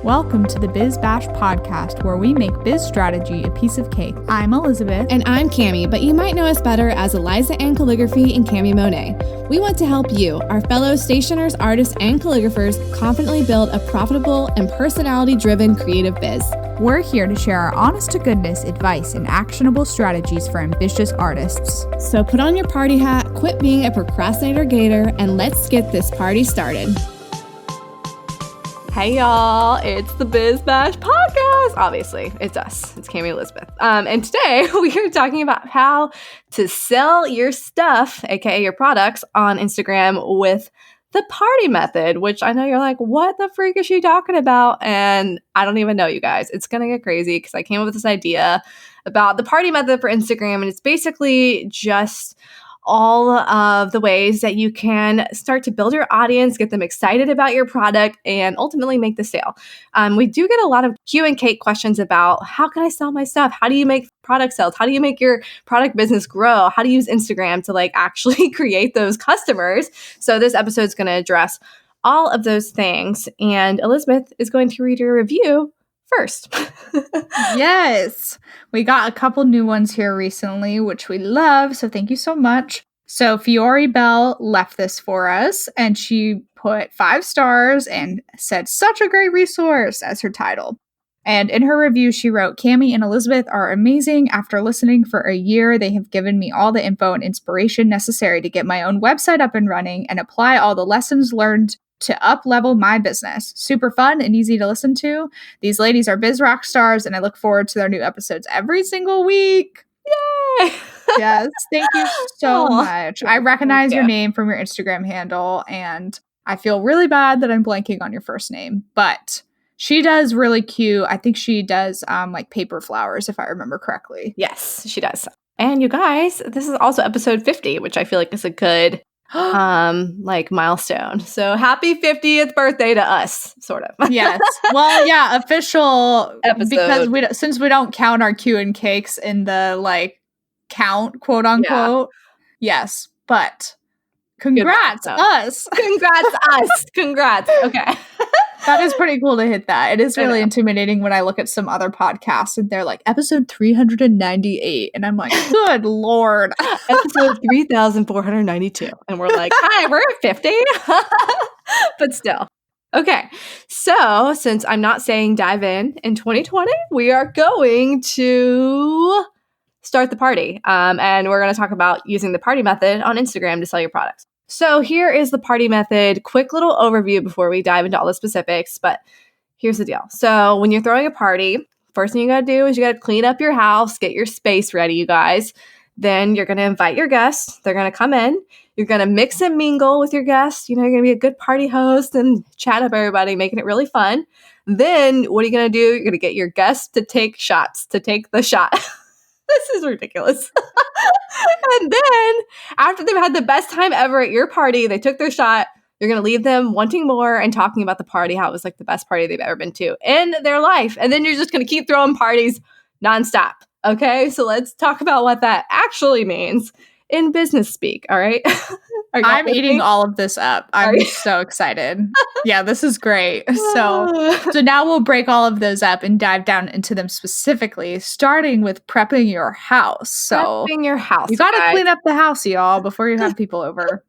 Welcome to the Biz Bash podcast, where we make biz strategy a piece of cake. I'm Elizabeth. And I'm Cami, but you might know us better as Eliza Ann Calligraphy and Cami Monet. We want to help you, our fellow stationers, artists, and calligraphers, confidently build a profitable and personality-driven creative biz. We're here to share our honest-to-goodness advice and actionable strategies for ambitious artists. So put on your party hat, quit being a procrastinator gator, and let's get this party started. Hey y'all, it's the Biz Bash podcast. Obviously, it's us. It's Cami Elizabeth. And today we are talking about how to sell your stuff, aka your products, on Instagram with the party method, which I know you're like, what the freak is she talking about? And I don't even know, you guys. It's going to get crazy because I came up with this idea about the party method for Instagram, and it's basically just all of the ways that you can start to build your audience, get them excited about your product, and ultimately make the sale. We do get a lot of Q&A questions about how can I sell my stuff? How do you make product sales? How do you make your product business grow? How do you use Instagram to actually create those customers? So this episode is going to address all of those things. And Elizabeth is going to read your review first. Yes. We got a couple new ones here recently, which we love. So thank you so much. So Fiore Bell left this for us, and she put 5 stars and said, "Such a great resource" as her title. And in her review, she wrote, "Cami and Elizabeth are amazing. After listening for a year, they have given me all the info and inspiration necessary to get my own website up and running and apply all the lessons learned to up-level my business. Super fun and easy to listen to. These ladies are biz rock stars, and I look forward to their new episodes every single week." Yay! Yes, thank you so much. I recognize your name from your Instagram handle, and I feel really bad that I'm blanking on your first name, but she does really cute. I think she does paper flowers, if I remember correctly. Yes, she does. And you guys, this is also episode 50, which I feel like is a good milestone. So happy 50th birthday to us, sort of. Yes. Well, yeah, official episode. Because since we don't count our Q and cakes in the count, quote unquote. Yeah. Yes, but congrats us. Congrats us. Congrats. Okay. That is pretty cool to hit that. It is really intimidating when I look at some other podcasts and they're like, episode 398. And I'm like, good Lord. Episode 3,492. And we're like, hi, we're at 50. But still. Okay. So since I'm not saying dive in 2020, we are going to start the party. And we're going to talk about using the party method on Instagram to sell your products. So here is the party method. Quick little overview before we dive into all the specifics, but here's the deal. So when you're throwing a party, first thing you got to do is you got to clean up your house, get your space ready, you guys. Then you're going to invite your guests. They're going to come in. You're going to mix and mingle with your guests. You're going to be a good party host and chat up everybody, making it really fun. Then what are you going to do? You're going to get your guests to take the shot. This is ridiculous. And then after they've had the best time ever at your party, they took their shot, you're going to leave them wanting more and talking about the party, how it was the best party they've ever been to in their life. And then you're just going to keep throwing parties nonstop. Okay, so let's talk about what that actually means in business speak. All right. I'm eating all of this up. I'm so excited. Yeah, this is great. So now we'll break all of those up and dive down into them specifically, starting with prepping your house. So prepping your house. You got to clean up the house, y'all, before you have people over.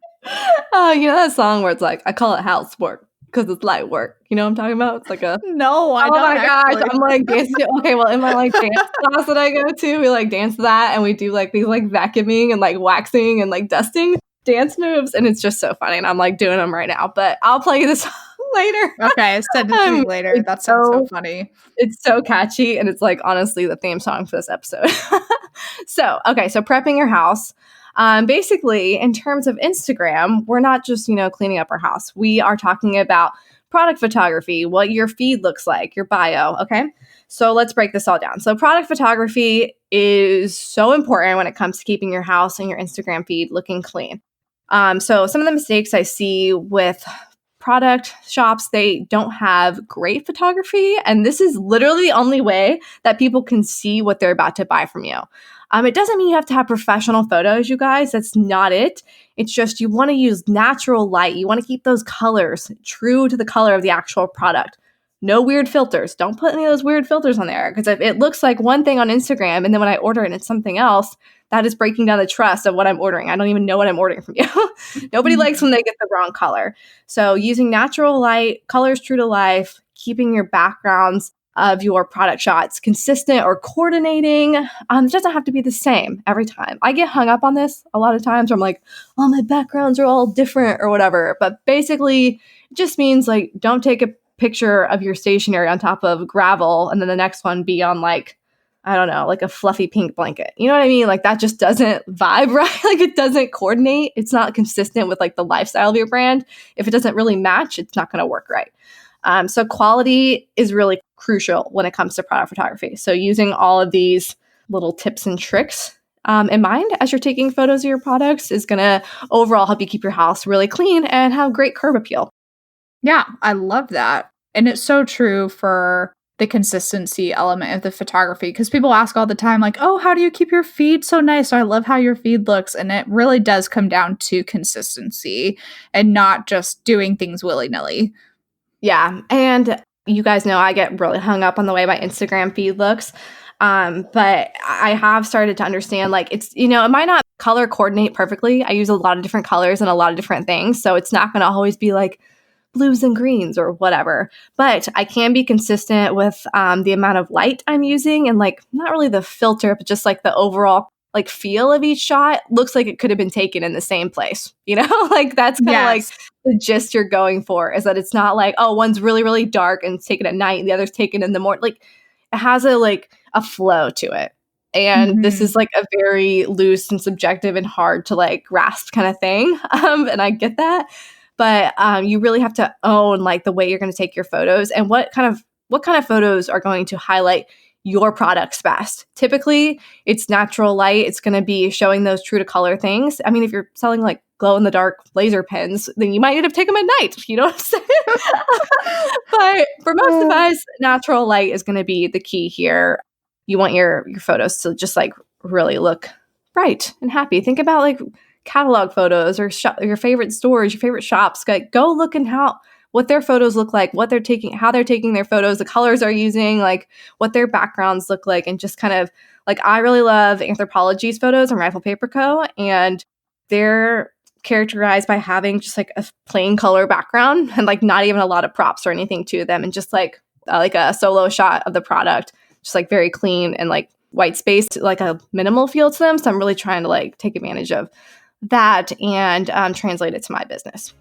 Oh, you know that song where it's I call it housework because it's light work. You know what I'm talking about? It's No, I don't. Oh my gosh, I'm dancing. Okay, well, in my dance class that I go to, we dance to that, and we do these vacuuming and waxing and dusting dance moves, and it's just so funny. And I'm doing them right now, but I'll play you this later. Okay, send it to me later. That sounds so funny. It's so catchy, and it's honestly the theme song for this episode. So prepping your house. Basically, in terms of Instagram, we're not just, cleaning up our house. We are talking about product photography, what your feed looks like, your bio, okay? So let's break this all down. So product photography is so important when it comes to keeping your house and your Instagram feed looking clean. So some of the mistakes I see with product shops, they don't have great photography, and this is literally the only way that people can see what they're about to buy from you. It doesn't mean you have to have professional photos, you guys. That's not it. It's just you want to use natural light. You want to keep those colors true to the color of the actual product. no weird filters. Don't put any of those weird filters on there, because if it looks like one thing on Instagram and then when I order it and it's something else, that is breaking down the trust of what I'm ordering. I don't even know what I'm ordering from you. Nobody likes when they get the wrong color. So using natural light, colors true to life, keeping your backgrounds of your product shots consistent or coordinating. It doesn't have to be the same every time. I get hung up on this a lot of times where I'm like, oh, my backgrounds are all different or whatever. But basically, it just means like, don't take a picture of your stationery on top of gravel and then the next one be on like, I don't know, like a fluffy pink blanket. You know what I mean? Like that just doesn't vibe right. Like it doesn't coordinate. It's not consistent with like the lifestyle of your brand. If it doesn't really match, it's not going to work right. So quality is really crucial when it comes to product photography. So using all of these little tips and tricks in mind as you're taking photos of your products is going to overall help you keep your house really clean and have great curb appeal. Yeah, I love that. And it's so true for the consistency element of the photography, because people ask all the time like, oh, how do you keep your feed so nice? So I love how your feed looks. And it really does come down to consistency and not just doing things willy-nilly. Yeah. And you guys know I get really hung up on the way my Instagram feed looks. But I have started to understand like it's, it might not color coordinate perfectly. I use a lot of different colors and a lot of different things. So it's not going to always be like blues and greens or whatever. But I can be consistent with the amount of light I'm using and like not really the filter, but just like the overall like feel of each shot looks like it could have been taken in the same place. Like that's kind of like the gist you're going for, is that it's not like, oh, one's really, really dark and it's taken at night and the other's taken in the morning. Like it has a flow to it. And this is like a very loose and subjective and hard to like grasp kind of thing. And I get that. But you really have to own like the way you're going to take your photos and what kind of photos are going to highlight your products best. Typically, it's natural light. It's going to be showing those true to color things. I mean, if you're selling like glow in the dark laser pens, then you might need to take them at night. You know what I'm saying? But for most of us, natural light is going to be the key here. You want your photos to just like really look bright and happy. Think about like catalog photos or your favorite stores, your favorite shops. Like, go look and what their photos look like, what they're taking, how they're taking their photos, the colors they're using, like what their backgrounds look like, and just kind of like, I really love Anthropologie's photos on Rifle Paper Co. And they're characterized by having just like a plain color background and like not even a lot of props or anything to them, and just like a solo shot of the product, just like very clean and like white space, like a minimal feel to them. So I'm really trying to like take advantage of that and translate it to my business.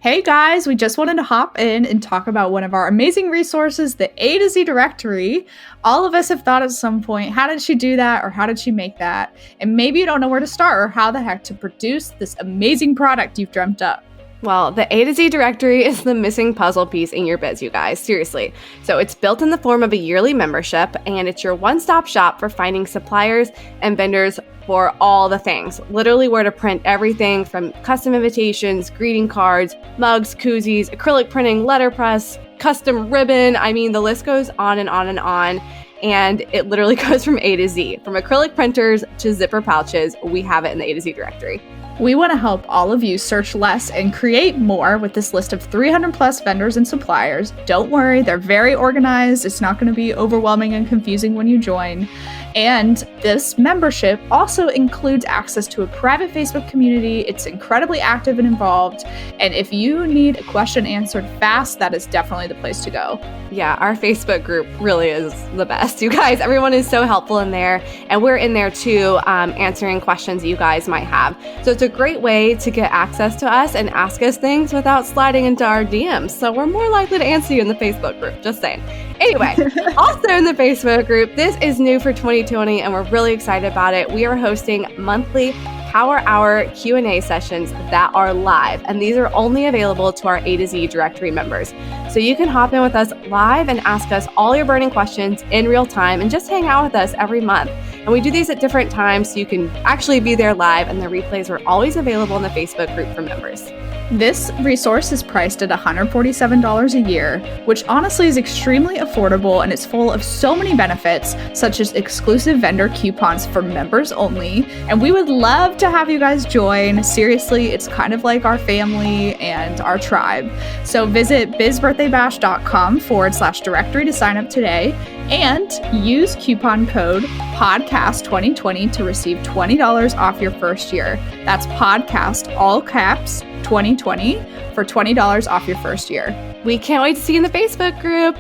Hey guys, we just wanted to hop in and talk about one of our amazing resources, the A to Z directory. All of us have thought at some point, how did she do that, or how did she make that? And maybe you don't know where to start or how the heck to produce this amazing product you've dreamt up. Well, the A to Z directory is the missing puzzle piece in your biz, you guys. Seriously. So it's built in the form of a yearly membership, and it's your one-stop shop for finding suppliers and vendors for all the things. Literally where to print everything from custom invitations, greeting cards, mugs, koozies, acrylic printing, letterpress, custom ribbon. I mean, the list goes on and on and on. And it literally goes from A to Z. From acrylic printers to zipper pouches, we have it in the A to Z directory. We want to help all of you search less and create more with this list of 300 plus vendors and suppliers. Don't worry, they're very organized. It's not going to be overwhelming and confusing when you join. And this membership also includes access to a private Facebook community. It's incredibly active and involved. And if you need a question answered fast, that is definitely the place to go. Yeah, our Facebook group really is the best. You guys, everyone is so helpful in there. And we're in there too, answering questions you guys might have. So it's a great way to get access to us and ask us things without sliding into our DMs. So we're more likely to answer you in the Facebook group, just saying. Anyway, also in the Facebook group, this is new for 2020 and we're really excited about it. We are hosting monthly Power Hour Q&A sessions that are live, and these are only available to our A to Z directory members. So you can hop in with us live and ask us all your burning questions in real time and just hang out with us every month. And we do these at different times so you can actually be there live, and the replays are always available in the Facebook group for members. This resource is priced at $147 a year, which honestly is extremely affordable, and it's full of so many benefits, such as exclusive vendor coupons for members only. And we would love to have you guys join. Seriously, it's kind of like our family and our tribe. So visit bizbirthdaybash.com/directory to sign up today and use coupon code podcast2020 to receive $20 off your first year. That's podcast, all caps, 2020 for $20 off your first year. We can't wait to see you in the Facebook group.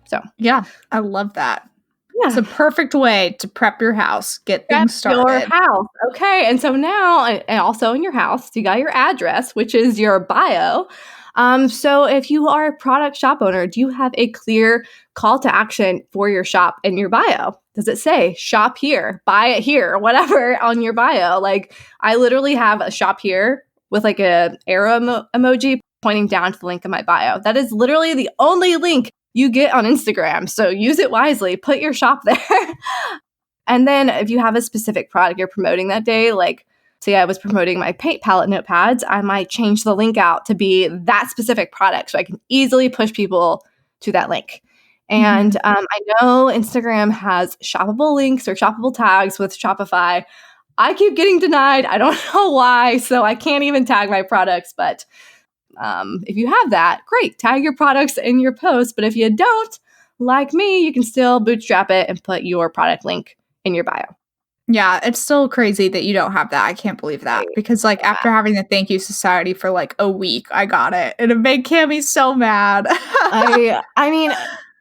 So, yeah, I love that. Yeah. It's a perfect way to prep your house, get things started. Your house. Okay. And so now, and also in your house, you got your address, which is your bio. So if you are a product shop owner, do you have a clear call to action for your shop in your bio? Does it say shop here, buy it here, whatever on your bio? Like, I literally have a shop here with like a arrow emoji pointing down to the link in my bio. That is literally the only link you get on Instagram. So use it wisely, put your shop there. And then if you have a specific product you're promoting that day, like say I was promoting my paint palette notepads, I might change the link out to be that specific product so I can easily push people to that link. And I know Instagram has shoppable links or shoppable tags with Shopify. I keep getting denied. I don't know why, so I can't even tag my products. But if you have that, great. Tag your products in your post. But if you don't, like me, you can still bootstrap it and put your product link in your bio. Yeah, it's still crazy that you don't have that. I can't believe that. Because like after having the Thank You Society for like a week, I got it. And it made Cami so mad. I mean,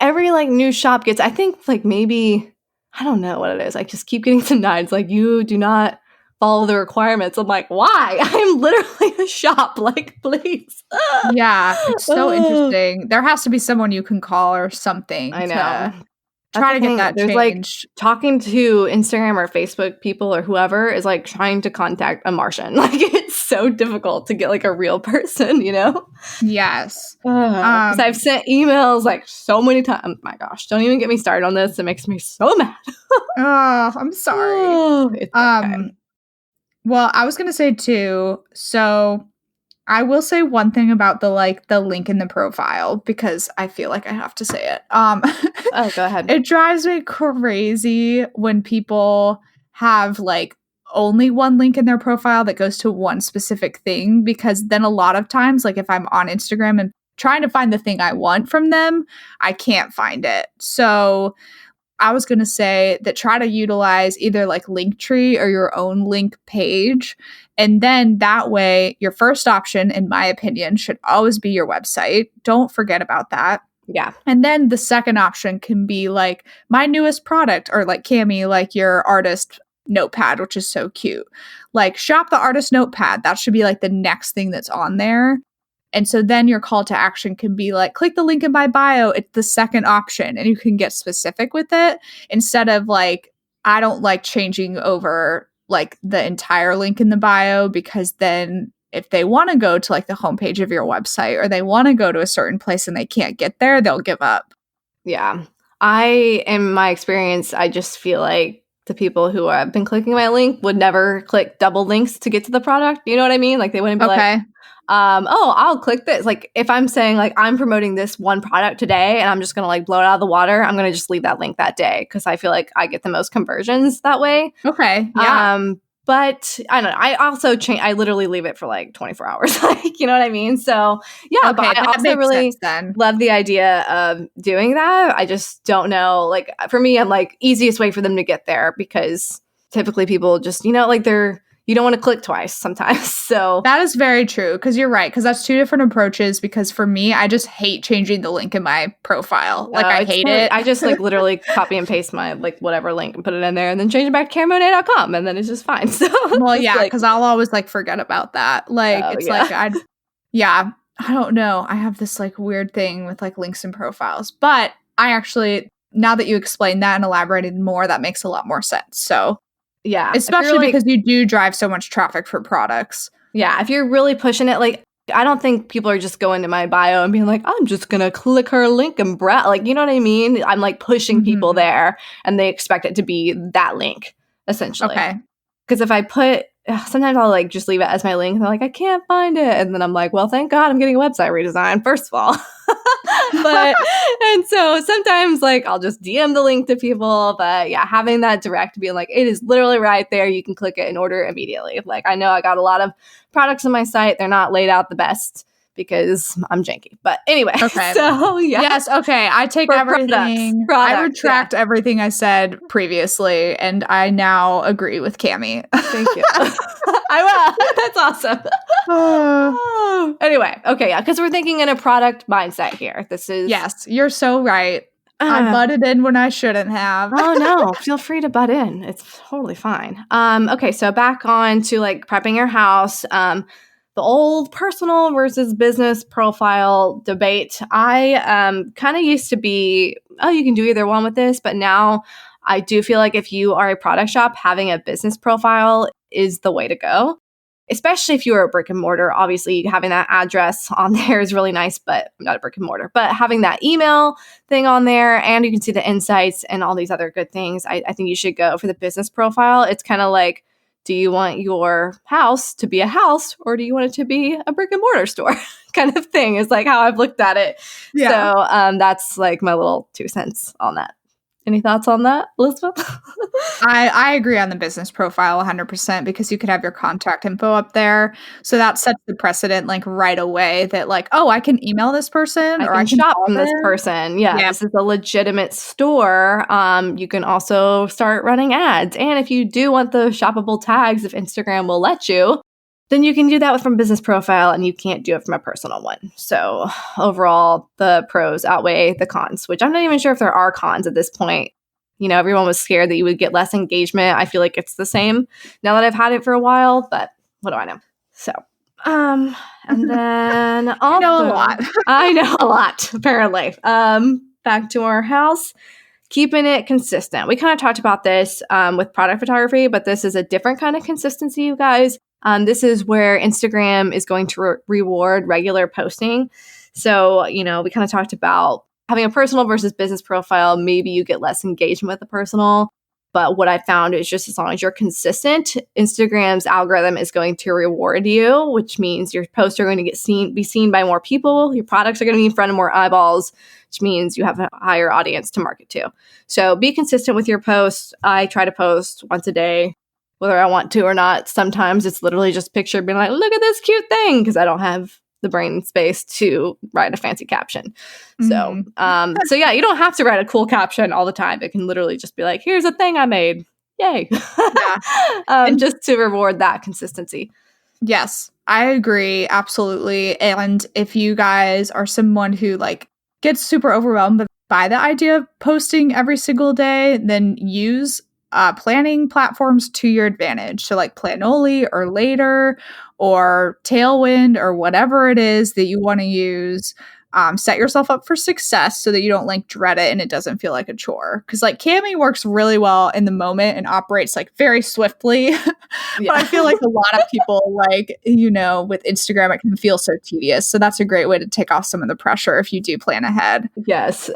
every like new shop gets, I think like maybe, I don't know what it is. I just keep getting denied. It's like, you do not follow the requirements. I'm like, why? I'm literally a shop. Like, please. Yeah, it's so interesting. There has to be someone you can call or something. I know. Try to get that There's changed. Like talking to Instagram or Facebook people or whoever is like trying to contact a Martian. Like it's so difficult to get like a real person, you know? Yes. Because I've sent emails like so many times. Oh my gosh, don't even get me started on this. It makes me so mad. Oh, I'm sorry. It's okay. Well, I was gonna say too, so I will say one thing about the link in the profile because I feel like I have to say it. Oh, go ahead. It drives me crazy when people have like only one link in their profile that goes to one specific thing, because then a lot of times, like if I'm on Instagram and trying to find the thing I want from them, I can't find it. So I was going to say that try to utilize either like Linktree or your own link page. And then that way, your first option, in my opinion, should always be your website. Don't forget about that. Yeah. And then the second option can be like my newest product, or like Cami, like your artist notepad, which is so cute. Like shop the artist notepad. That should be like the next thing that's on there. And so then your call to action can be like, click the link in my bio. It's the second option, and you can get specific with it instead of like, I don't like changing over like the entire link in the bio, because then if they want to go to like the homepage of your website or they want to go to a certain place and they can't get there, they'll give up. Yeah. In my experience, I just feel like the people who have been clicking my link would never click double links to get to the product. You know what I mean? Like they wouldn't be like, I'll click this. Like if I'm saying like I'm promoting this one product today and I'm just going to like blow it out of the water, I'm going to just leave that link that day because I feel like I get the most conversions that way. Okay. Yeah. But I don't know. I also I literally leave it for like 24 hours. Like, you know what I mean? So yeah, okay, but I also really love the idea of doing that. I just don't know. Like for me, I'm like easiest way for them to get there, because typically people just, you know, like you don't want to click twice sometimes. So that is very true, because you're right, because that's two different approaches. Because for me, I just hate changing the link in my profile. Like I hate it. I just like literally copy and paste my like whatever link and put it in there and then change it back to CarMonet.com and then it's just fine. So well, yeah, because I'll always like forget about that. Like like I don't know. I have this like weird thing with like links and profiles, but I actually, now that you explained that and elaborated more, that makes a lot more sense. So yeah, especially because you do drive so much traffic for products. Yeah, if you're really pushing it, like I don't think people are just going to my bio and being like, I'm just gonna click her link and like, you know what I mean? I'm like pushing people there, and they expect it to be that link essentially. Okay, Because if I put, sometimes I'll like just leave it as my link. And they're like, I can't find it. And then I'm like, well, thank God I'm getting a website redesign, first of all. And so sometimes like I'll just DM the link to people. But yeah, having that direct being like, it is literally right there. You can click it and order immediately. Like I know I got a lot of products on my site. They're not laid out the best because I'm janky. But anyway, Okay. so yeah. Yes, okay. I take For everything. products, I retract everything I said previously, and I now agree with Cami. Thank you. I will. That's awesome. Anyway, okay, yeah, because we're thinking in a product mindset here. This is Yes, you're so right. I butted in when I shouldn't have. Oh no, feel free to butt in. It's totally fine. Okay, so back on to like prepping your house. The old personal versus business profile debate. I kind of used to be, oh, you can do either one with this, but now I do feel like if you are a product shop, having a business profile is the way to go. Especially if you are a brick and mortar. Obviously, having that address on there is really nice, but I'm not a brick and mortar. But having that email thing on there, and you can see the insights and all these other good things, I think you should go for the business profile. It's kind of like, do you want your house to be a house or do you want it to be a brick and mortar store kind of thing is like how I've looked at it. Yeah. So that's like my little 2 cents on that. Any thoughts on that, Elizabeth? I agree on the business profile 100% because you could have your contact info up there. So that sets the precedent like right away that like, oh, I can email this person or I can shop from this person. Yeah, this is a legitimate store. You can also start running ads. And if you do want the shoppable tags, if Instagram will let you, then you can do that from business profile and you can't do it from a personal one. So overall, the pros outweigh the cons, which I'm not even sure if there are cons at this point. You know, everyone was scared that you would get less engagement. I feel like it's the same now that I've had it for a while, but what do I know? So, and then also, I know a lot. I know a lot, apparently. Back to our house. Keeping it consistent. We kind of talked about this with product photography, but this is a different kind of consistency, you guys. This is where Instagram is going to reward regular posting. So, you know, we kind of talked about having a personal versus business profile. Maybe you get less engagement with the personal. But what I found is just as long as you're consistent, Instagram's algorithm is going to reward you, which means your posts are going to be seen by more people. Your products are going to be in front of more eyeballs, which means you have a higher audience to market to. So be consistent with your posts. I try to post once a day, whether I want to or not. Sometimes it's literally just a picture being like, look at this cute thing, because I don't have the brain space to write a fancy caption. So yeah, you don't have to write a cool caption all the time. It can literally just be like, here's a thing I made. Yay. Yeah. And just to reward that consistency. Yes, I agree. Absolutely. And if you guys are someone who like gets super overwhelmed by the idea of posting every single day, then use planning platforms to your advantage. So like Planoly or Later or Tailwind or whatever it is that you want to use. Set yourself up for success so that you don't like dread it and it doesn't feel like a chore. Because like Cami works really well in the moment and operates like very swiftly. But I feel like a lot of people like, you know, with Instagram, it can feel so tedious. So that's a great way to take off some of the pressure if you do plan ahead. Yes.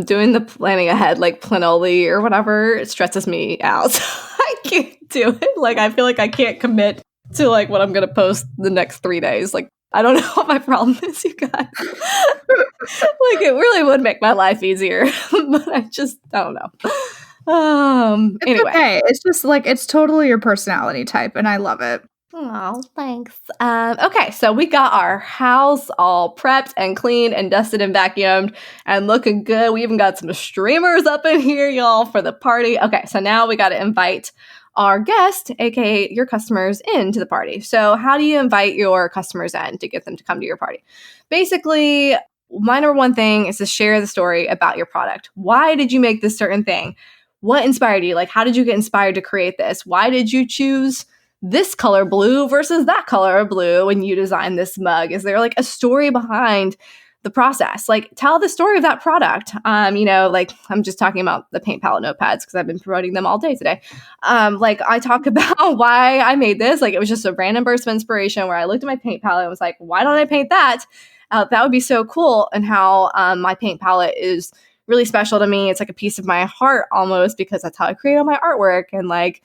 Doing the planning ahead, like Planoly or whatever, it stresses me out. So I can't do it. Like, I feel like I can't commit to like what I'm going to post the next 3 days. Like, I don't know what my problem is, you guys. Like, it really would make my life easier, but I don't know. Anyway. Okay. It's just like, it's totally your personality type, and I love it. Oh, thanks. Okay, so we got our house all prepped and cleaned and dusted and vacuumed and looking good. We even got some streamers up in here, y'all, for the party. Okay, so now we got to invite our guest, aka your customers, into the party. So how do you invite your customers in to get them to come to your party? Basically, my number one thing is to share the story about your product. Why did you make this certain thing? What inspired you? Like, how did you get inspired to create this? Why did you choose this color blue versus that color blue when you designed this mug? Is there like a story behind the process? Like, tell the story of that product. You know, like I'm just talking about the paint palette notepads because I've been promoting them all day today. Like I talk about why I made this. Like, it was just a random burst of inspiration where I looked at my paint palette and was like, why don't I paint that? That would be so cool. And how my paint palette is really special to me. It's like a piece of my heart almost, because that's how I create all my artwork. And like,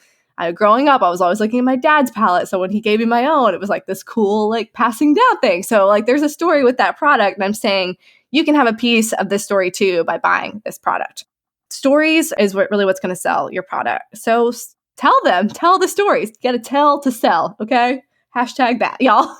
growing up, I was always looking at my dad's palette. So when he gave me my own, it was like this cool, like passing down thing. So like there's a story with that product. And I'm saying you can have a piece of this story too by buying this product. Stories is what's going to sell your product. So tell the stories. You got to tell to sell. Okay. Hashtag that, y'all.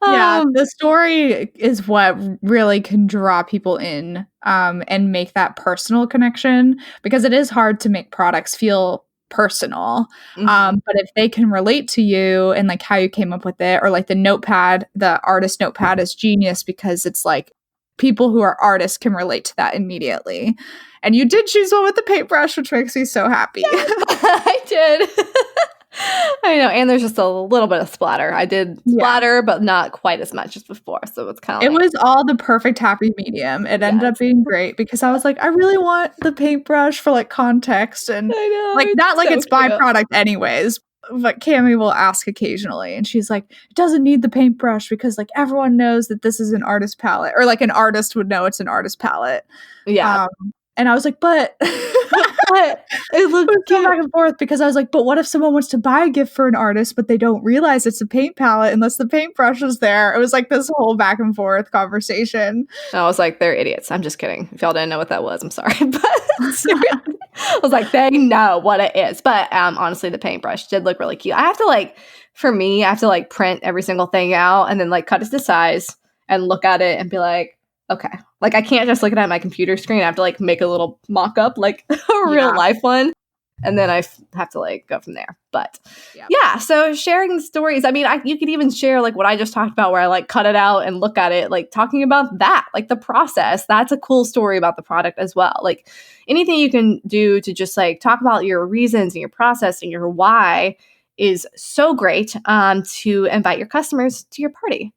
Yeah, the story is what really can draw people in and make that personal connection, because it is hard to make products feel personal. But if they can relate to you and like how you came up with it, or like the artist notepad is genius because it's like people who are artists can relate to that immediately. And you did choose one with the paintbrush, which makes me so happy. Yes, I did. I know, and there's just a little bit of splatter. I did splatter, but not quite as much as before. So it's kind of it was all the perfect happy medium. It ended up being great because I was like, I really want the paintbrush for like context, and I know, like not like so it's my cute. product anyways. But Cami will ask occasionally, and she's like, it doesn't need the paintbrush because like everyone knows that this is an artist palette, or like an artist would know it's an artist palette. Yeah. And I was like, but it looks cute back and forth, because I was like, but what if someone wants to buy a gift for an artist, but they don't realize it's a paint palette unless the paintbrush is there? It was like this whole back and forth conversation. And I was like, they're idiots. I'm just kidding. If y'all didn't know what that was, I'm sorry. But I was like, they know what it is. But honestly, the paintbrush did look really cute. I have to print every single thing out and then like cut it to size and look at it and be like, okay. Like I can't just look at it on my computer screen. I have to like make a little mock-up, like a real life one. And then I have to like go from there. But yeah, so sharing the stories. I mean, you could even share like what I just talked about, where I like cut it out and look at it, like talking about that, like the process. That's a cool story about the product as well. Like anything you can do to just like talk about your reasons and your process and your why is so great to invite your customers to your party.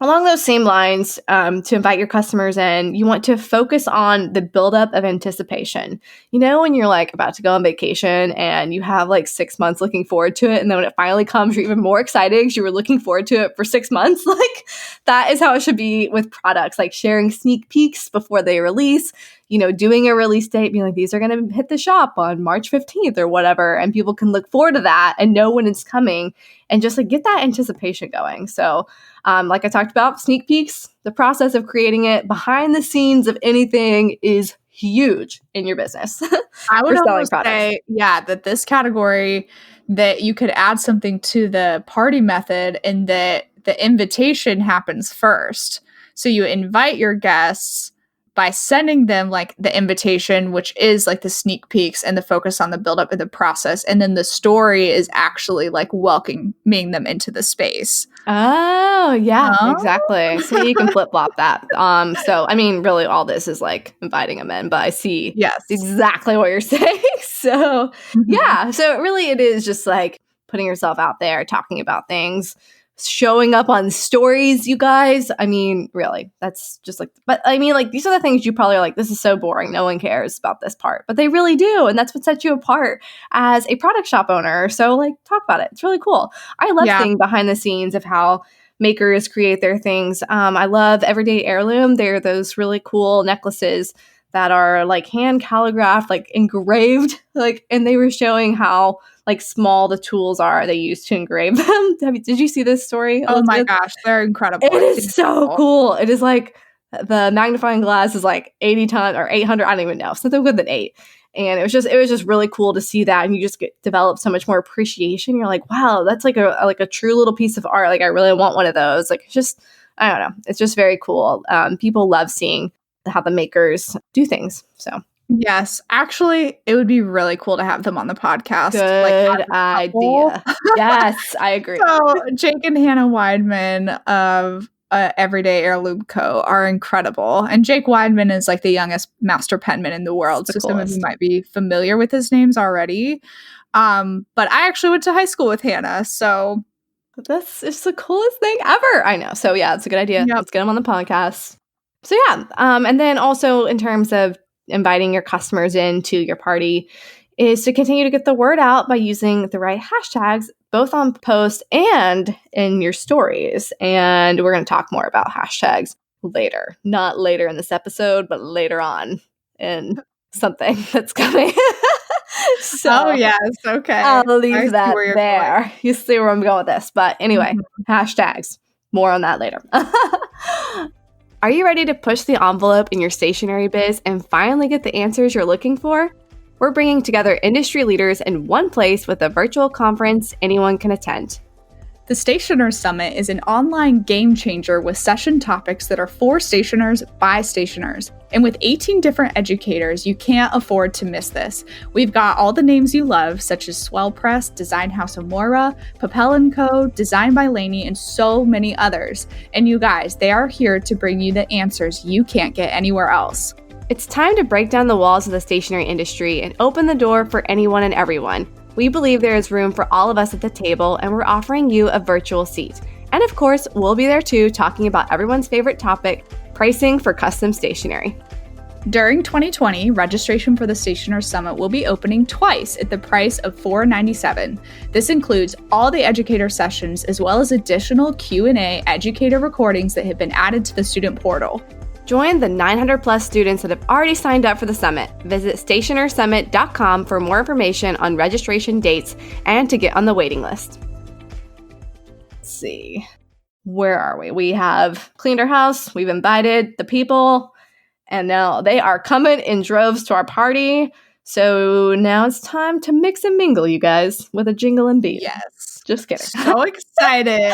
Along those same lines, to invite your customers in, you want to focus on the buildup of anticipation. You know, when you're like about to go on vacation and you have like 6 months looking forward to it, and then when it finally comes, you're even more excited because you were looking forward to it for 6 months. Like that is how it should be with products, like sharing sneak peeks before they release, you know, doing a release date, being like, these are going to hit the shop on March 15th or whatever. And people can look forward to that and know when it's coming and just like get that anticipation going. So like I talked about, sneak peeks, the process of creating it behind the scenes of anything is huge in your business. I would almost say, that this category, that you could add something to the party method, and that the invitation happens first. So you invite your guests by sending them like the invitation, which is like the sneak peeks and the focus on the buildup of the process. And then the story is actually like welcoming them into the space. Oh, yeah, exactly. So you can flip-flop that. So, I mean, really all this is like inviting them in, but I see exactly what you're saying. So, yeah. So it is just like putting yourself out there, talking about things, showing up on stories, you guys. I mean, really, that's just like, but I mean, like, these are the things you probably are like, this is so boring. No one cares about this part, but they really do. And that's what sets you apart as a product shop owner. So like, talk about it. It's really cool. I love seeing behind the scenes of how makers create their things. I love Everyday Heirloom. They're those really cool necklaces that are like hand calligraphed, like engraved, like, and they were showing how like small the tools are they use to engrave them. Did you see this story? Oh my gosh, they're incredible. It is so cool. It is like the magnifying glass is like 80 times or 800. I don't even know, something with an 8. And it was just really cool to see that, and you just develop so much more appreciation. You're like, wow, that's like a true little piece of art. Like I really want one of those. Like it's just, I don't know, it's just very cool. People love seeing how the makers do things. So. Yes, actually, it would be really cool to have them on the podcast. Good idea. Yes, I agree. So Jake and Hannah Weidman of Everyday Heirloom Co. are incredible. And Jake Weidman is like the youngest master penman in the world. So some of you might be familiar with his names already. But I actually went to high school with Hannah. So that's just the coolest thing ever. I know. So yeah, it's a good idea. Let's get them on the podcast. So yeah. And then also in terms of inviting your customers into your party is to continue to get the word out by using the right hashtags, both on post and in your stories. And we're going to talk more about hashtags later, not later in this episode, but later on in something that's coming. So Oh, yes. Okay. I'll I leave see that where you're there. You see where I'm going with this. But anyway, Mhm. hashtags. More on that later. Are you ready to push the envelope in your stationery biz and finally get the answers you're looking for? We're bringing together industry leaders in one place with a virtual conference anyone can attend. The Stationers Summit is an online game changer with session topics that are for stationers by stationers. And with 18 different educators, you can't afford to miss this. We've got all the names you love, such as Swell Press, Design House Amora, Papel & Co., Design by Laney, and so many others. And you guys, they are here to bring you the answers you can't get anywhere else. It's time to break down the walls of the stationery industry and open the door for anyone and everyone. We believe there is room for all of us at the table, and we're offering you a virtual seat. And of course, we'll be there too, talking about everyone's favorite topic, pricing for custom stationery. During 2020, registration for the Stationers Summit will be opening twice at the price of $497. This includes all the educator sessions as well as additional Q&A educator recordings that have been added to the student portal. Join the 900 plus students that have already signed up for the summit. Visit stationersummit.com for more information on registration dates and to get on the waiting list. Let's see. Where are we? We have cleaned our house. We've invited the people. And now they are coming in droves to our party. So now it's time to mix and mingle, you guys, with a jingle and beat. Yes. Just kidding. So excited.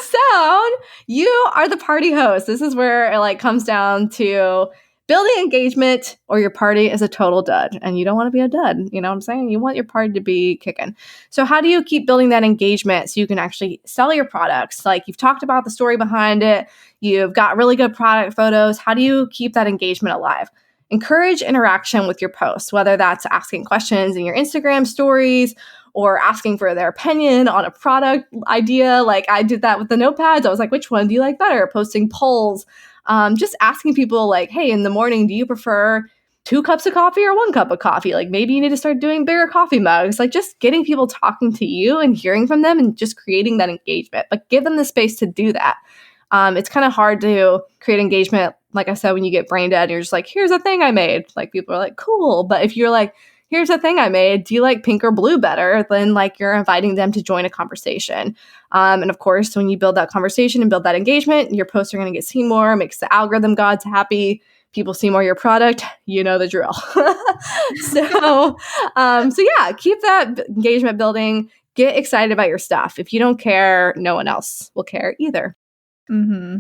So you are the party host. This is where it comes down to building engagement or your party is a total dud. And you don't want to be a dud. You know what I'm saying? You want your party to be kicking. So how do you keep building that engagement so you can actually sell your products? Like you've talked about the story behind it. You've got really good product photos. How do you keep that engagement alive? Encourage interaction with your posts, whether that's asking questions in your Instagram stories or asking for their opinion on a product idea. Like I did that with the notepads. I was like, which one do you like better? Posting polls, just asking people like, hey, in the morning, do you prefer 2 cups of coffee or 1 cup of coffee? Like maybe you need to start doing bigger coffee mugs, like just getting people talking to you and hearing from them and just creating that engagement, but give them the space to do that. It's kind of hard to create engagement. Like I said, when you get brain dead and you're just like, here's a thing I made. Like people are like, cool. But if you're like, here's a thing I made. Do you like pink or blue better? Then like you're inviting them to join a conversation. And of course, when you build that conversation and build that engagement, your posts are going to get seen more, makes the algorithm gods happy. People see more of your product. You know the drill. So yeah, keep that engagement building. Get excited about your stuff. If you don't care, no one else will care either. Mm-hmm.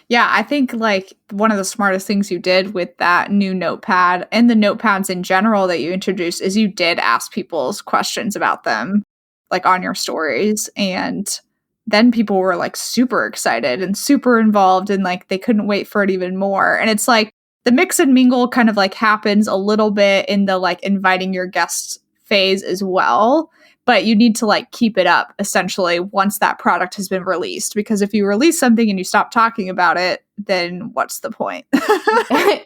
Yeah, I think like one of the smartest things you did with that new notepad and the notepads in general that you introduced is you did ask people's questions about them, like on your stories. And then people were like super excited and super involved and like they couldn't wait for it even more. And it's like the mix and mingle kind of like happens a little bit in the like inviting your guests phase as well. But you need to like keep it up essentially once that product has been released, because if you release something and you stop talking about it, then what's the point?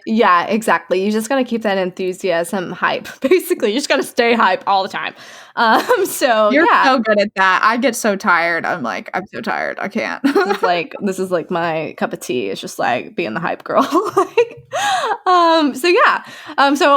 Yeah, exactly. You just got to keep that enthusiasm hype. Basically, you just got to stay hype all the time. You're so good at that. I get so tired. I'm so tired. I can't. This is like my cup of tea. It's just like being the hype girl. So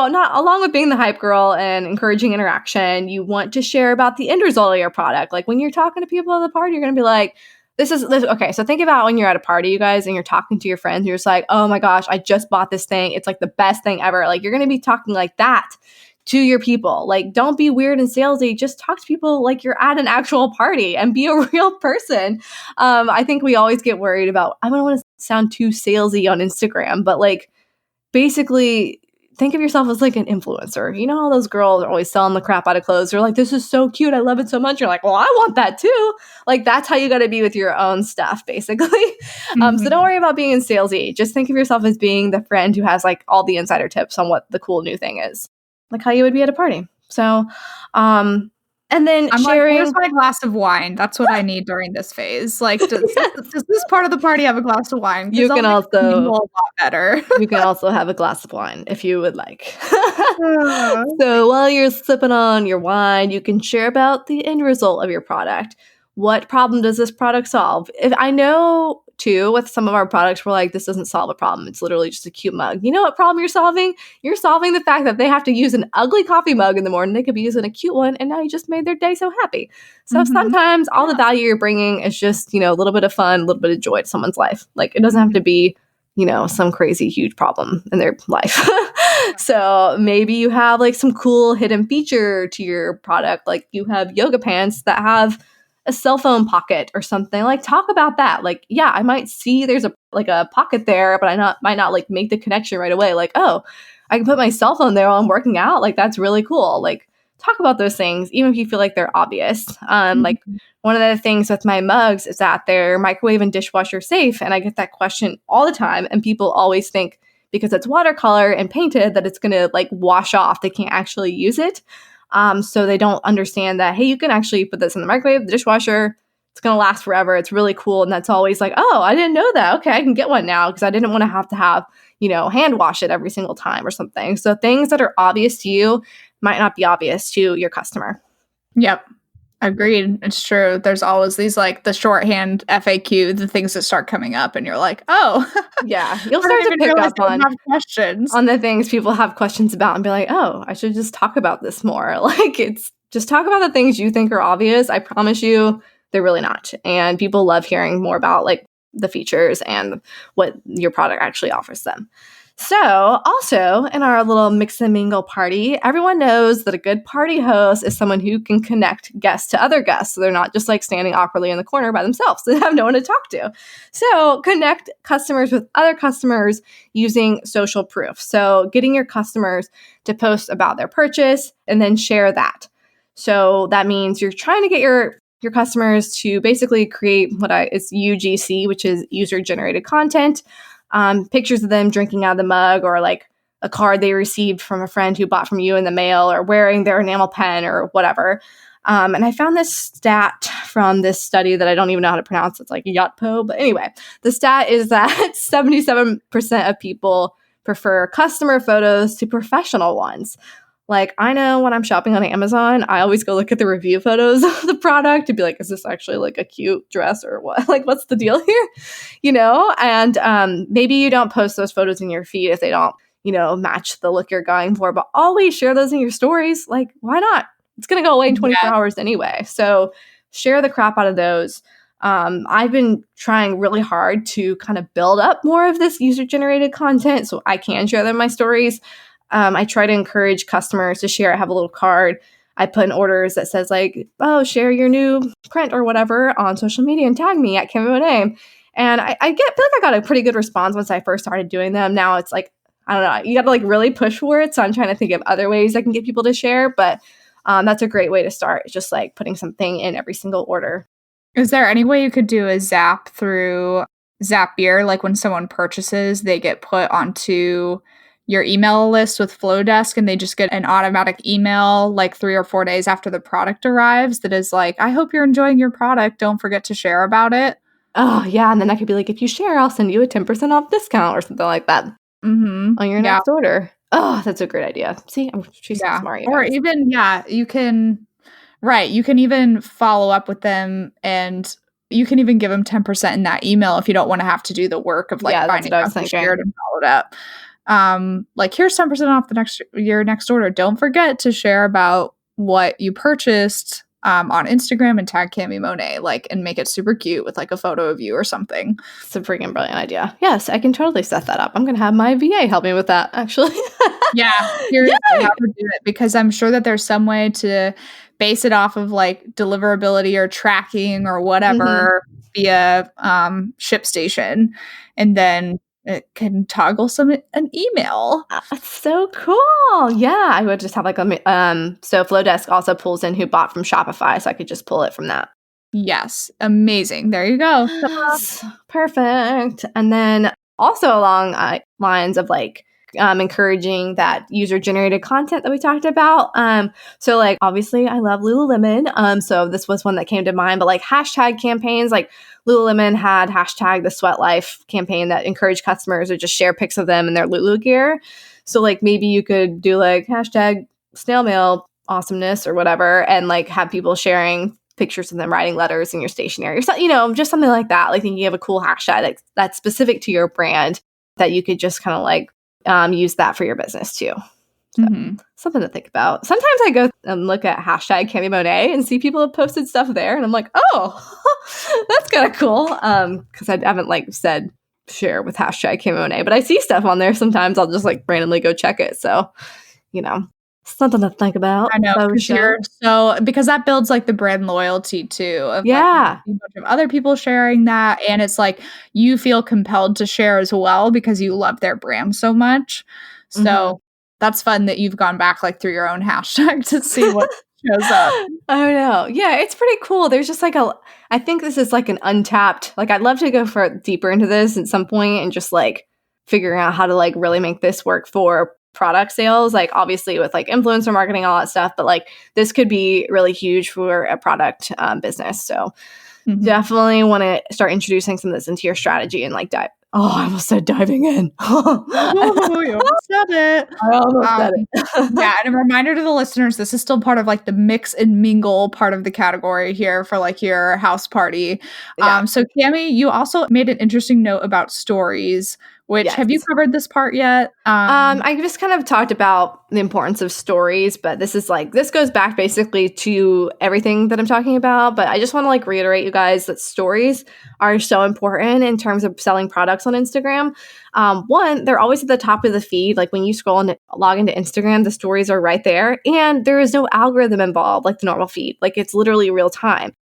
not along with being the hype girl and encouraging interaction, you want to share about the end result of your product. Like when you're talking to people at the party, you're going to be like, this. Okay, so think about when you're at a party, you guys, and you're talking to your friends. You're just like, oh my gosh, I just bought this thing. It's like the best thing ever. Like you're going to be talking like that to your people. Like don't be weird and salesy. Just talk to people like you're at an actual party and be a real person. I think we always get worried about, I don't want to sound too salesy on Instagram, but like basically think of yourself as like an influencer. You know how those girls are always selling the crap out of clothes? They're like, this is so cute. I love it so much. You're like, well, I want that too. Like that's how you got to be with your own stuff, basically. So don't worry about being salesy. Just think of yourself as being the friend who has like all the insider tips on what the cool new thing is, like how you would be at a party. So, and then I'm sharing. Like, where's my glass of wine? That's what I need during this phase. Like, does this part of the party have a glass of wine? You can also a lot better. You can also have a glass of wine if you would like. So while you're sipping on your wine, you can share about the end result of your product. What problem does this product solve? If I know too with some of our products. We're like, this doesn't solve a problem. It's literally just a cute mug. You know what problem you're solving? You're solving the fact that they have to use an ugly coffee mug in the morning. They could be using a cute one, and now you just made their day so happy. So sometimes all the value you're bringing is just, a little bit of fun, a little bit of joy to someone's life. Like, it doesn't have to be, some crazy huge problem in their life. So maybe you have like some cool hidden feature to your product. Like you have yoga pants that have a cell phone pocket or something. Like, talk about that. Like, yeah, I might see there's a pocket there, but might not like make the connection right away. Like, oh, I can put my cell phone there while I'm working out. Like, that's really cool. Like, talk about those things, even if you feel like they're obvious. Like one of the things with my mugs is that they're microwave and dishwasher safe. And I get that question all the time. And people always think because it's watercolor and painted that it's going to like wash off. They can't actually use it. So they don't understand that, hey, you can actually put this in the microwave, the dishwasher. It's going to last forever. It's really cool. And that's always like, oh, I didn't know that. Okay, I can get one now because I didn't want to have, hand wash it every single time or something. So things that are obvious to you might not be obvious to your customer. Yep. Agreed. It's true. There's always these like the shorthand FAQ, the things that start coming up, and you're like, oh, yeah. You'll start to pick up on the things people have questions about and be like, oh, I should just talk about this more. Like, it's just talk about the things you think are obvious. I promise you, they're really not. And people love hearing more about like the features and what your product actually offers them. So also in our little mix and mingle party, everyone knows that a good party host is someone who can connect guests to other guests. So they're not just like standing awkwardly in the corner by themselves. They have no one to talk to. So connect customers with other customers using social proof. So getting your customers to post about their purchase and then share that. So that means you're trying to get your customers to basically create it's UGC, which is user-generated content. Pictures of them drinking out of the mug or like a card they received from a friend who bought from you in the mail or wearing their enamel pen or whatever. And I found this stat from this study that I don't even know how to pronounce. It's like Yotpo. But anyway, the stat is that 77% of people prefer customer photos to professional ones. Like, I know when I'm shopping on Amazon, I always go look at the review photos of the product to be like, is this actually like a cute dress or what? Like, what's the deal here? And maybe you don't post those photos in your feed if they don't, match the look you're going for, but always share those in your stories. Like, why not? It's going to go away in 24 hours anyway. So share the crap out of those. I've been trying really hard to kind of build up more of this user-generated content so I can share them in my stories. I try to encourage customers to share. I have a little card I put in orders that says like, oh, share your new print or whatever on social media and tag me at Cami Monet. And I feel like I got a pretty good response once I first started doing them. Now it's like, I don't know, you got to like really push for it. So I'm trying to think of other ways I can get people to share. But that's a great way to start. It's just like putting something in every single order. Is there any way you could do a Zap through Zapier? Like when someone purchases, they get put onto your email list with Flowdesk and they just get an automatic email like 3 or 4 days after the product arrives that is like, I hope you're enjoying your product. Don't forget to share about it. Oh, yeah. And then I could be like, if you share, I'll send you a 10% off discount or something like that on your next order. Oh, that's a great idea. See, she's so smart. Or even, you can even follow up with them and you can even give them 10% in that email if you don't want to have to do the work of like finding out who shared and followed up. Like here's 10% off your next order. Don't forget to share about what you purchased on Instagram and tag Cami Monet, like, and make it super cute with like a photo of you or something. It's a freaking brilliant idea. Yes, I can totally set that up. I'm gonna have my VA help me with that actually. Here's how to do it, because I'm sure that there's some way to base it off of like deliverability or tracking or whatever via ShipStation, and then it can toggle an email. That's so cool. Yeah, I would just have like so Flowdesk also pulls in who bought from Shopify, so I could just pull it from that. Yes, amazing. There you go. Perfect. And then also along lines of like encouraging that user-generated content that we talked about. So like obviously I love Lululemon. So this was one that came to mind, but like hashtag campaigns, like Lululemon had hashtag the Sweat Life campaign that encouraged customers to just share pics of them in their Lulu gear. So like maybe you could do like hashtag snail mail awesomeness or whatever, and like have people sharing pictures of them writing letters in your stationery or something, just something like that. Like thinking of a cool hashtag that's specific to your brand that you could just kind of like use that for your business too. So, something to think about. Sometimes I go and look at hashtag Cami Monet and see people have posted stuff there, and I'm like, oh, that's kind of cool. Because I haven't like said share with hashtag Cami Monet, but I see stuff on there. Sometimes I'll just like randomly go check it. So, something to think about. I know, because that builds like the brand loyalty too. Of, like, a bunch of other people sharing that, and it's like you feel compelled to share as well because you love their brand so much. So that's fun that you've gone back like through your own hashtag to see what shows up. I know. Yeah, it's pretty cool. There's just like I think this is like an untapped, like I'd love to go deeper into this at some point and just like figuring out how to like really make this work for product sales, like obviously with like influencer marketing, all that stuff, but like this could be really huge for a product business. So definitely want to start introducing some of this into your strategy and like dive. Oh, I almost said diving in. You almost said it. I almost said it. Yeah, and a reminder to the listeners, this is still part of like the mix and mingle part of the category here for like your house party. Yeah. So Cami, you also made an interesting note about stories, which have you covered this part yet? I just kind of talked about the importance of stories, but this goes back basically to everything that I'm talking about. But I just want to like reiterate you guys that stories are so important in terms of selling products on Instagram. One, they're always at the top of the feed. Like when you scroll and log into Instagram, the stories are right there, and there is no algorithm involved like the normal feed. Like it's literally real time.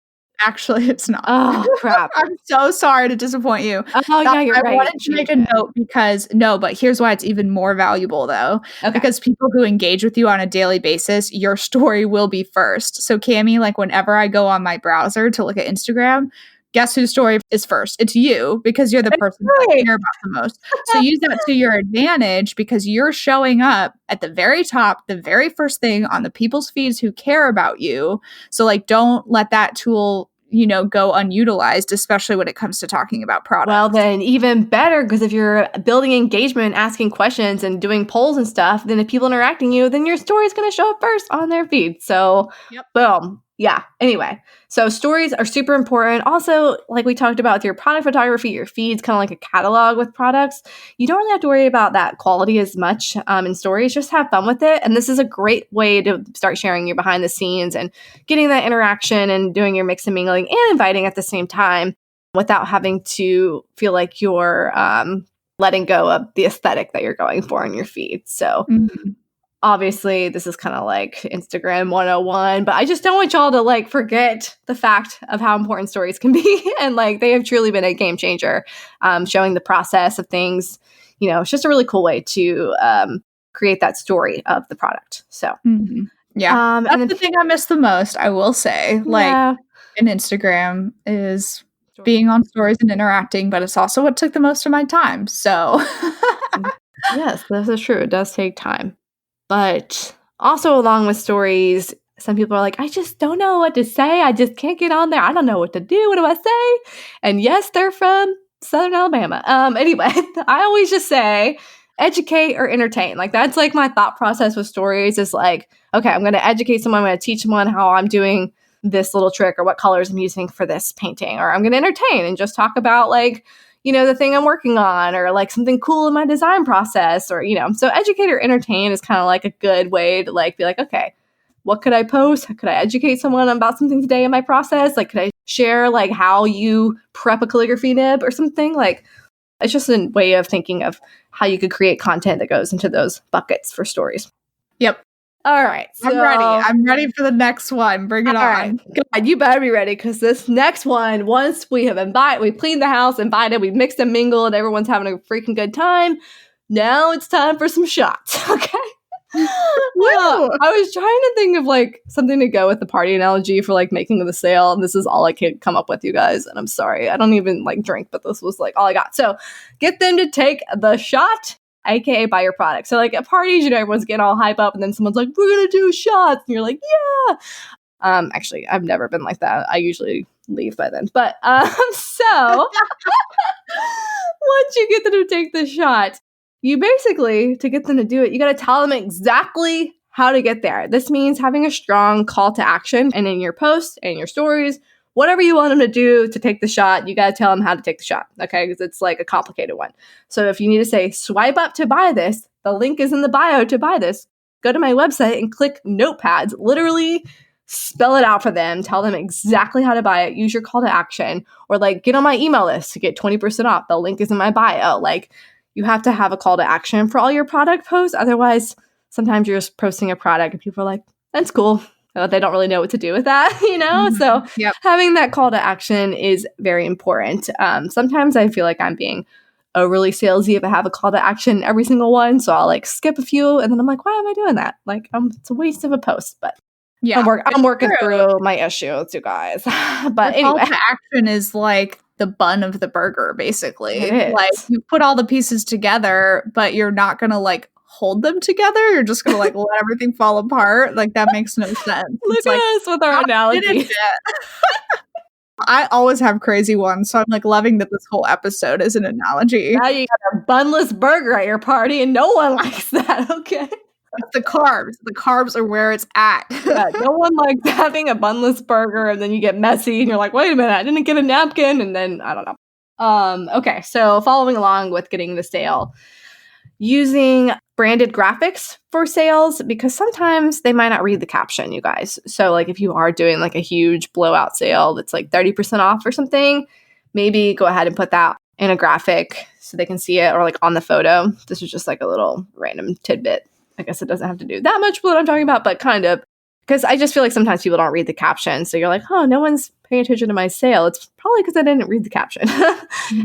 Actually, it's not. Oh, crap. I'm so sorry to disappoint you. Oh, yeah, you're right. I wanted to make a note but here's why it's even more valuable though. Okay. Because people who engage with you on a daily basis, your story will be first. So Cami, like whenever I go on my browser to look at Instagram, guess whose story is first? It's you, because you're the person that I care about the most. So use that to your advantage because you're showing up at the very top, the very first thing on the people's feeds who care about you. So like, don't let that tool go unutilized, especially when it comes to talking about products. Well, then even better, because if you're building engagement, asking questions and doing polls and stuff, then if people interacting with you, then your story is going to show up first on their feed. So boom. Yeah. Anyway, so stories are super important. Also, like we talked about with your product photography, your feed's kind of like a catalog with products. You don't really have to worry about that quality as much in stories. Just have fun with it. And this is a great way to start sharing your behind the scenes and getting that interaction and doing your mix and mingling and inviting at the same time without having to feel like you're letting go of the aesthetic that you're going for in your feed. So obviously, this is kind of like Instagram 101, but I just don't want y'all to like forget the fact of how important stories can be. And like they have truly been a game changer, showing the process of things. It's just a really cool way to create that story of the product. So, yeah, that's the thing I miss the most, I will say. Like in Instagram is being on stories and interacting, but it's also what took the most of my time. So, yes, this is true. It does take time. But also along with stories, some people are like, I just don't know what to say. I just can't get on there. I don't know what to do. What do I say? And yes, they're from Southern Alabama. Anyway, I always just say educate or entertain. Like that's like my thought process with stories is like, okay, I'm going to educate someone. I'm going to teach someone how I'm doing this little trick or what colors I'm using for this painting. Or I'm going to entertain and just talk about like, the thing I'm working on or like something cool in my design process or, so educate or entertain is kind of like a good way to like be like, okay, what could I post? Could I educate someone about something today in my process? Like, could I share like how you prep a calligraphy nib or something? Like, it's just a way of thinking of how you could create content that goes into those buckets for stories. Yep. All right. So, I'm ready for the next one. Bring it on. Right. God, you better be ready because this next one, once we have we cleaned the house, invited, we mixed and mingled, everyone's having a freaking good time. Now it's time for some shots. Okay. I was trying to think of like something to go with the party analogy for like making the sale. And this is all I could come up with, you guys. And I'm sorry. I don't even like drink, but this was like all I got. So get them to take the shot. AKA buy your product. So like at parties, everyone's getting all hype up and then someone's like, we're going to do shots. And you're like, yeah. Actually, I've never been like that. I usually leave by then. But so once you get them to take the shot, you basically, to get them to do it, you got to tell them exactly how to get there. This means having a strong call to action, and in your posts and your stories, whatever you want them to do to take the shot, you got to tell them how to take the shot, okay? Because it's like a complicated one. So if you need to say, swipe up to buy this, the link is in the bio to buy this, go to my website and click notepads, literally spell it out for them, tell them exactly how to buy it, use your call to action, or like get on my email list to get 20% off. The link is in my bio. Like, you have to have a call to action for all your product posts. Otherwise, sometimes you're just posting a product and people are like, that's cool. But they don't really know what to do with that, you know? Mhm. So Yep. having that call to action is very important. Sometimes I feel like I'm being overly salesy if I have a call to action every single one. So I'll like skip a few and then I'm like, why am I doing that? Like, it's a waste of a post. But Yeah. I'm working true. through my issues, you guys. But The call anyway, to action is like the bun of the burger, basically. It is. Like, you put all the pieces together, but you're not gonna like hold them together. You're just gonna like let everything fall apart. Like, that makes no sense. look It's at like, us with our stop analogy. finish it. I always have crazy ones, so I'm like loving that this whole episode is an analogy. Now you got a bunless burger at your party and no one likes that, okay? The carbs are where it's at. Yeah, no one likes having a bunless burger and then you get messy and you're like, wait a minute, I didn't get a napkin, and then I don't know. Okay, so following along with getting the sale, using branded graphics for sales, because sometimes they might not read the caption, you guys. So like if you are doing like a huge blowout sale that's like 30% off or something, maybe go ahead and put that in a graphic so they can see it, or like on the photo. This is just like a little random tidbit. I guess it doesn't have to do that much with what I'm talking about, but kind of, because I just feel like sometimes people don't read the caption. So you're like, oh, no one's paying attention to my sale. It's probably because I didn't read the caption.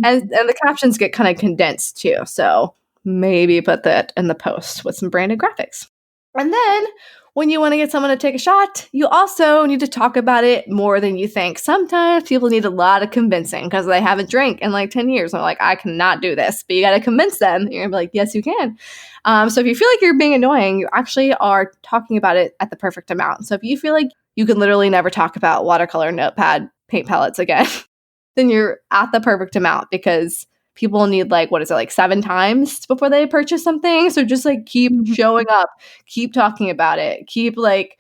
And the captions get kind of condensed too. So maybe put that in the post with some branded graphics. And then when you want to get someone to take a shot, you also need to talk about it more than you think. Sometimes people need a lot of convincing because they haven't drank in like 10 years. And they're like, I cannot do this. But you got to convince them. You're going to be like, yes, you can. So if you feel like you're being annoying, you actually are talking about it at the perfect amount. So if you feel like you can literally never talk about watercolor, notepad, paint palettes again, then you're at the perfect amount, because people need like, what is it, like 7 times before they purchase something. So just like keep showing up, keep talking about it, keep like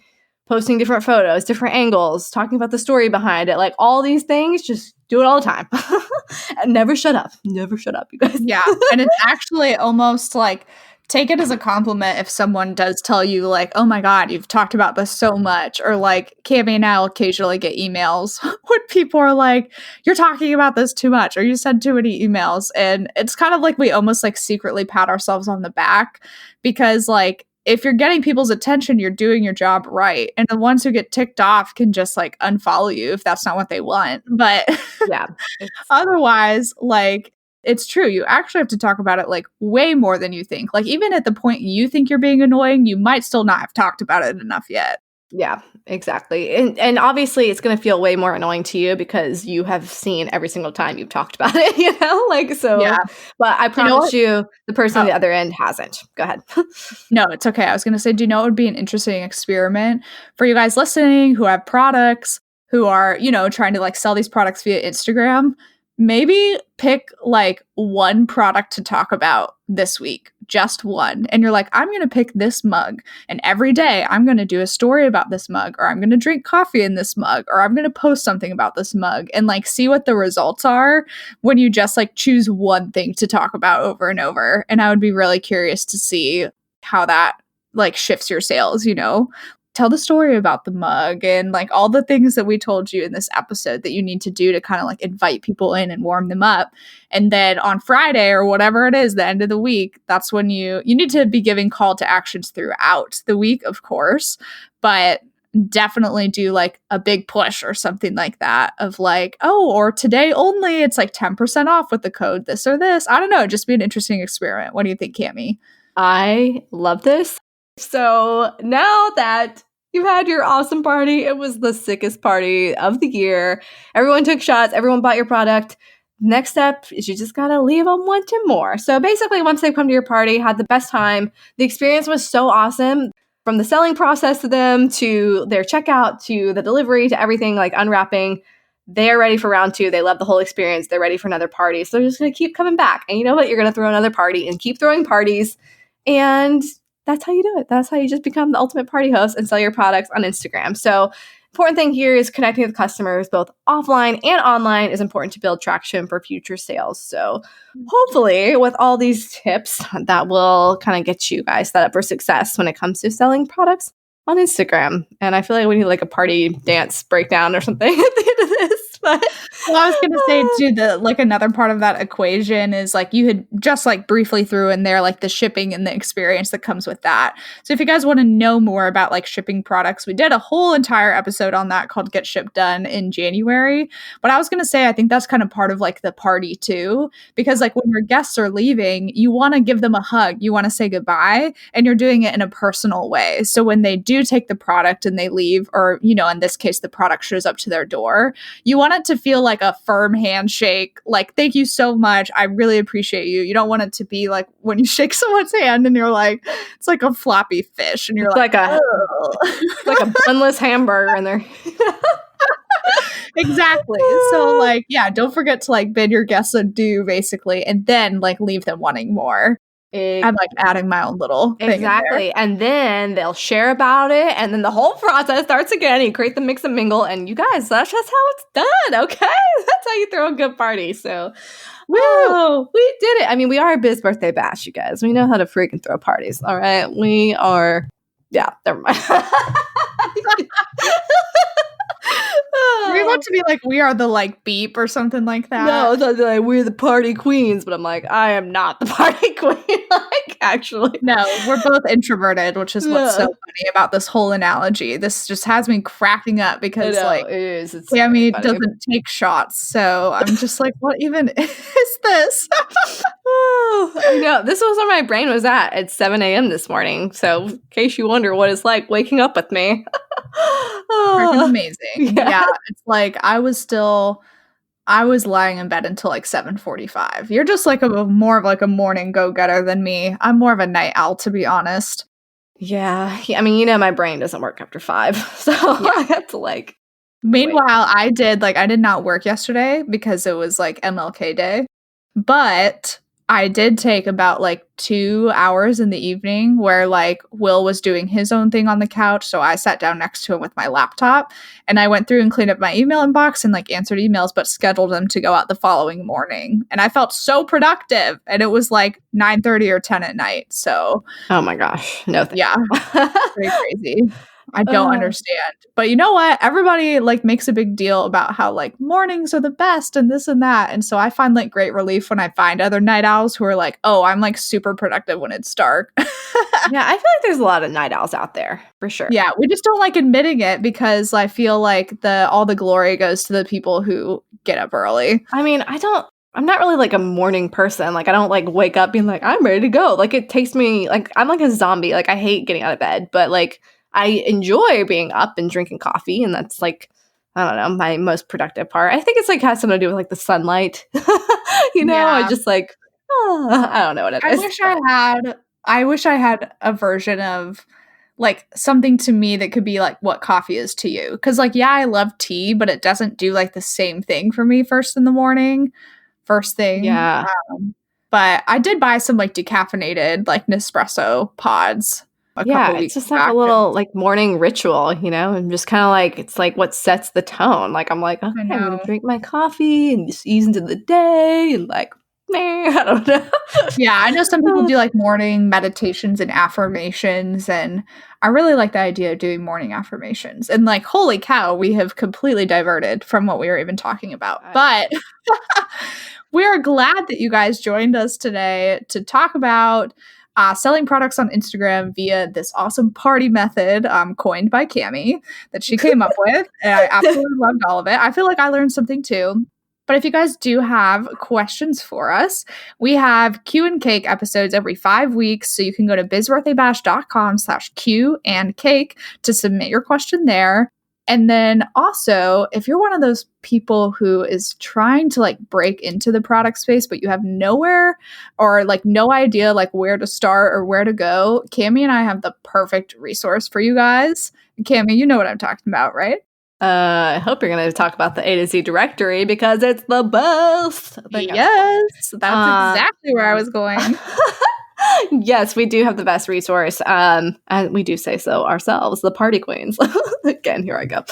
posting different photos, different angles, talking about the story behind it, like all these things, just do it all the time. And never shut up, you guys. Yeah. And it's actually almost like, take it as a compliment if someone does tell you like, oh my God, you've talked about this so much. Or like Cami and I will occasionally get emails when people are like, you're talking about this too much, or you send too many emails. And it's kind of like we almost like secretly pat ourselves on the back, because like, if you're getting people's attention, you're doing your job right. And the ones who get ticked off can just like unfollow you if that's not what they want. But Yeah. otherwise, like, it's true. You actually have to talk about it like way more than you think. Like, even at the point you think you're being annoying, you might still not have talked about it enough yet. Yeah, exactly. And obviously it's going to feel way more annoying to you because you have seen every single time you've talked about it, you know? Like, so, Yeah. but I promise you, the person on Oh. the other end hasn't. Go ahead. No, it's okay. I was going to say, do you know what would be an interesting experiment for you guys listening who have products, who are, you know, trying to like sell these products via Instagram? Maybe pick like one product to talk about this week, just one. And you're like, I'm going to pick this mug. And every day I'm going to do a story about this mug, or I'm going to drink coffee in this mug, or I'm going to post something about this mug, and like see what the results are when you just like choose one thing to talk about over and over. And I would be really curious to see how that like shifts your sales, you know? Tell the story about the mug and like all the things that we told you in this episode that you need to do to kind of like invite people in and warm them up. And then on Friday or whatever it is, the end of the week, that's when you need to be giving call to actions throughout the week, of course, but definitely do like a big push or something like that of like, oh, or today only it's like 10% off with the code this or this. I don't know, just be an interesting experiment. What do you think, Cami? I love this. So now that you had your awesome party, it was the sickest party of the year. Everyone took shots, everyone bought your product. Next step is you just gotta leave them wanting more. So basically, once they come to your party, had the best time. The experience was so awesome. From the selling process to them, to their checkout, to the delivery, to everything, like unwrapping. They're ready for round 2. They love the whole experience. They're ready for another party. So they're just gonna keep coming back. And you know what? You're gonna throw another party and keep throwing parties. And that's how you do it. That's how you just become the ultimate party host and sell your products on Instagram. So important thing here is connecting with customers both offline and online is important to build traction for future sales. So hopefully with all these tips that will kind of get you guys set up for success when it comes to selling products on Instagram. And I feel like we need like a party dance breakdown or something at the end of this. But well, I was gonna say too, another part of that equation is like you had just like briefly threw in there like the shipping and the experience that comes with that. So if you guys want to know more about like shipping products, we did a whole entire episode on that called Get Shipped Done in January. But I was gonna say I think that's kind of part of like the party too, because like when your guests are leaving, you want to give them a hug, you want to say goodbye, and you're doing it in a personal way. So when they do take the product and they leave, or in this case the product shows up to their door, you want it to feel like a firm handshake, like thank you so much, I really appreciate you. You don't want it to be like when you shake someone's hand and you're like, it's like a floppy fish and you're like a bunless hamburger in there. Exactly. So like, yeah, don't forget to like bid your guests adieu basically, and then like leave them wanting more. I'm like adding my own little thing exactly, and then they'll share about it, and then the whole process starts again. You create the mix and mingle, and you guys, that's just how it's done. Okay, that's how you throw a good party. So, woo, we did it. I mean, we are a Biz Birthday Bash, you guys. We know how to freaking throw parties. All right, we are. Yeah, never mind. We want to be like, we are the like beep or something like that. No, it's like we're the party queens, but I'm like, I am not the party queen. Like, actually, no, we're both introverted, which is what's so funny about this whole analogy. This just has me cracking up because like it is. Tammy doesn't take shots, so I'm just like, what even is this? I know. This was where my brain was at 7 a.m. this morning. So in case you wonder what it's like waking up with me. Freaking amazing. Yeah, it's like I was lying in bed until like 7:45. You're just like more of like a morning go-getter than me. I'm more of a night owl, to be honest. Yeah. I mean, my brain doesn't work after 5. So I have to like. Meanwhile, I did not work yesterday because it was like MLK Day. But I did take about like 2 hours in the evening where like Will was doing his own thing on the couch. So I sat down next to him with my laptop and I went through and cleaned up my email inbox and like answered emails, but scheduled them to go out the following morning. And I felt so productive. And it was like 9:30 or 10 at night. So, oh my gosh. No, yeah, pretty crazy. I don't understand. But you know what? Everybody like makes a big deal about how like mornings are the best and this and that. And so I find like great relief when I find other night owls who are like, oh, I'm like super productive when it's dark. Yeah, I feel like there's a lot of night owls out there for sure. Yeah, we just don't like admitting it because I feel like all the glory goes to the people who get up early. I mean, I'm not really like a morning person. Like I don't like wake up being like, I'm ready to go. Like it takes me like I'm like a zombie. Like I hate getting out of bed, but like I enjoy being up and drinking coffee, and that's like, I don't know, my most productive part. I think it's like has something to do with like the sunlight. I just like, I don't know what it is. I wish I had a version of like something to me that could be like what coffee is to you. Cause like, yeah, I love tea, but it doesn't do like the same thing for me first thing. Yeah. But I did buy some like decaffeinated like Nespresso pods. It's just like a little like morning ritual, and just kind of like it's like what sets the tone. Like I'm like, okay, I'm gonna drink my coffee and just ease into the day and like, I don't know. Yeah, I know some people do like morning meditations and affirmations, and I really like the idea of doing morning affirmations. And like, holy cow, we have completely diverted from what we were even talking about. But we are glad that you guys joined us today to talk about selling products on Instagram via this awesome party method coined by Cami that she came up with. And I absolutely loved all of it. I feel like I learned something too. But if you guys do have questions for us, we have Q and Cake episodes every 5 weeks. So you can go to bizbirthdaybash.com/Q and Cake to submit your question there. And then also, if you're one of those people who is trying to like break into the product space, but you have nowhere or like no idea like where to start or where to go, Cami and I have the perfect resource for you guys. Cami, you know what I'm talking about, right? I hope you're going to talk about the A to Z directory because it's the best. Yes, that's exactly where I was going. Yes, we do have the best resource. And we do say so ourselves, the party queens. Again, here I go.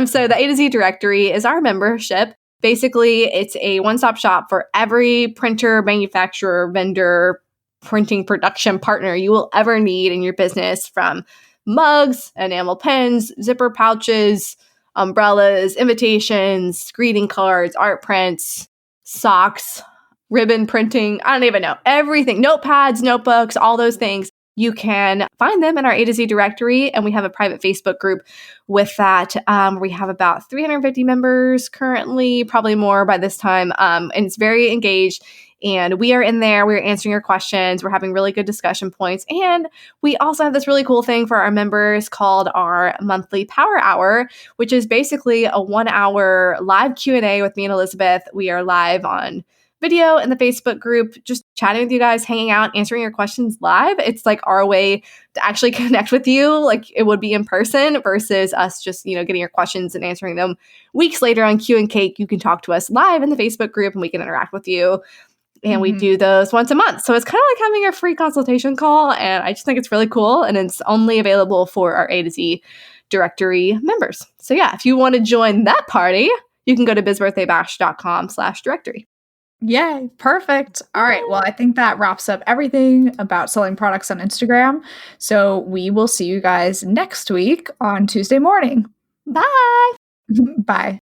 So the A to Z directory is our membership. Basically, it's a one-stop shop for every printer, manufacturer, vendor, printing production partner you will ever need in your business, from mugs, enamel pens, zipper pouches, umbrellas, invitations, greeting cards, art prints, socks, ribbon printing. I don't even know. Everything. Notepads, notebooks, all those things. You can find them in our A to Z directory, and we have a private Facebook group with that. We have about 350 members currently, probably more by this time, and it's very engaged. And we are in there. We're answering your questions. We're having really good discussion points. And we also have this really cool thing for our members called our monthly Power Hour, which is basically a 1-hour live Q&A with me and Elizabeth. We are live on video in the Facebook group, just chatting with you guys, hanging out, answering your questions live. It's like our way to actually connect with you, like it would be in person, versus us just, getting your questions and answering them weeks later on Q and Cake. You can talk to us live in the Facebook group and we can interact with you. And we do those once a month. So it's kind of like having a free consultation call. And I just think it's really cool. And it's only available for our A to Z directory members. So yeah, if you want to join that party, you can go to bizbirthdaybash.com/directory. Yay, perfect. All right. Well, I think that wraps up everything about selling products on Instagram. So we will see you guys next week on Tuesday morning. Bye. Bye.